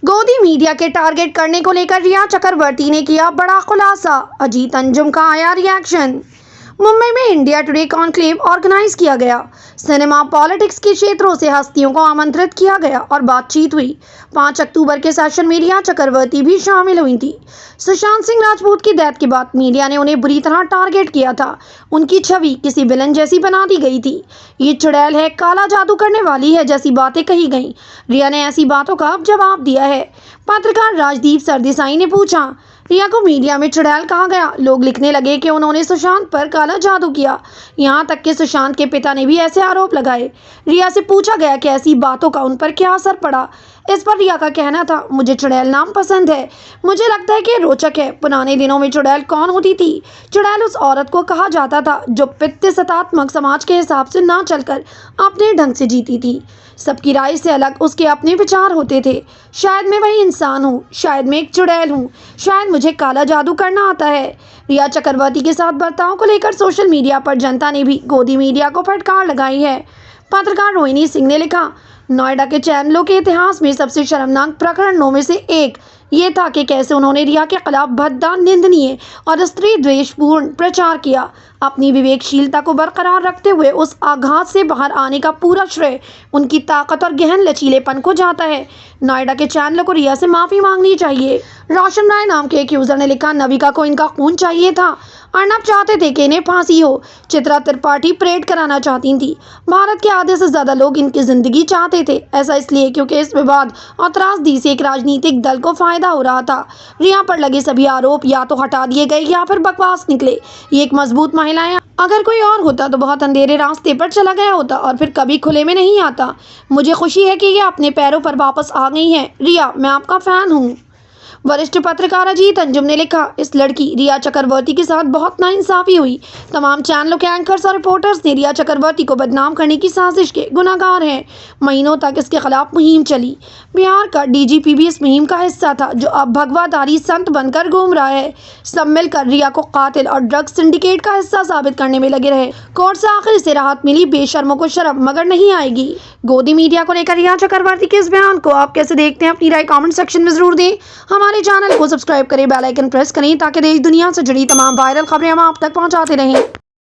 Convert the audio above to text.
गोदी मीडिया के टारगेट करने को लेकर रिया चक्रवर्ती ने किया बड़ा खुलासा। अजीत अंजुम का आया रिएक्शन। मुंबई में इंडिया टुडे कॉन्क्लेव ऑर्गेनाइज किया गया। सिनेमा पॉलिटिक्स के क्षेत्रों से हस्तियों को आमंत्रित किया गया और बातचीत हुई। 5 अक्टूबर के सेशन में रिया चक्रवर्ती भी शामिल हुई थी। सुशांत सिंह राजपूत की डेथ के बाद मीडिया ने उन्हें बुरी तरह टारगेट किया था। उनकी छवि किसी विलन जैसी बना दी गई थी। ये चुड़ैल है, काला जादू करने वाली है जैसी बातें कही गईं। रिया ने ऐसी बातों का अब जवाब दिया है। पत्रकार राजदीप सरदेसाई ने पूछा, रिया को मीडिया में चुड़ैल कहा गया। लोग लिखने लगे कि उन्होंने सुशांत पर काला जादू किया। यहाँ तक कि सुशांत के पिता ने भी ऐसे आरोप लगाए। रिया से पूछा गया कि ऐसी बातों का उन पर क्या असर पड़ा। इस पर रिया का कहना था, मुझे चुड़ैल नाम पसंद है। मुझे लगता है कि ये रोचक है। पुराने दिनों में चुड़ैल कौन होती थी? चुड़ैल उस औरत को कहा जाता था जो पितृसत्तात्मक समाज के हिसाब से ना चलकर अपने ढंग से जीती थी। सबकी राय से अलग उसके अपने विचार होते थे। शायद मैं वही इंसान हूँ, शायद मैं एक चुड़ैल हूँ, शायद मुझे काला जादू करना आता है। रिया चक्रवर्ती के साथ बर्ताव को लेकर सोशल मीडिया पर जनता ने भी गोदी मीडिया को फटकार लगाई है। पत्रकार रोहिणी सिंह ने लिखा, नोएडा के चैनलों के इतिहास में सबसे शर्मनाक प्रकरणों में से एक ये था कि कैसे उन्होंने रिया के खिलाफ भद्दा, निंदनीय और स्त्री द्वेषपूर्ण प्रचार किया। अपनी विवेकशीलता को बरकरार रखते हुए उस आघात से बाहर आने का पूरा श्रेय उनकी ताकत और गहन लचीलेपन को जाता है। नोएडा के चैनलों को रिया से माफी मांगनी चाहिए। रोशन राय नाम के एक यूजर ने लिखा, नविका को इनका खून चाहिए था। अर्नब चाहते थे कि इन्हें फांसी हो। चित्रा त्रिपाठी परेड कराना चाहती थी। भारत के आधे से ज्यादा लोग इनकी जिंदगी चाहते थे। ऐसा इसलिए क्योंकि इस विवाद और त्रासदी से एक राजनीतिक दल को फायदा हो रहा था। रिया पर लगे सभी आरोप या तो हटा दिए गए या फिर बकवास निकले। ये एक मजबूत महिला है। अगर कोई और होता तो बहुत अंधेरे रास्ते पर चला गया होता और फिर कभी खुले में नहीं आता। मुझे खुशी है कि ये अपने पैरों पर वापस आ गई हैं। रिया, मैं आपका फैन हूँ। वरिष्ठ पत्रकार अजीत अंजुम ने लिखा, इस लड़की रिया चक्रवर्ती के साथ बहुत नाइंसाफी हुई। तमाम चैनलों के एंकर्स और रिपोर्टर्स ने रिया चक्रवर्ती को बदनाम करने की साजिश के गुनाहगार हैं। महीनों तक इसके खिलाफ मुहिम चली। बिहार का डीजीपी भी इस मुहिम का हिस्सा था, जो अब भगवाधारी संत बनकर घूम रहा है। सब मिलकर रिया को कातिल और ड्रग्स सिंडिकेट का हिस्सा साबित करने में लगे रहे। कोर्ट से आखिर से राहत मिली। बेशर्मों को शर्म मगर नहीं आएगी। गोदी मीडिया को लेकर रिया चक्रवर्ती के इस बयान को आप कैसे देखते हैं? अपनी राय कमेंट सेक्शन में जरूर दें। हमारे चैनल को सब्सक्राइब करें, बेल आइकन प्रेस करें ताकि देश दुनिया से जुड़ी तमाम वायरल खबरें हम आप तक पहुंचाते रहें।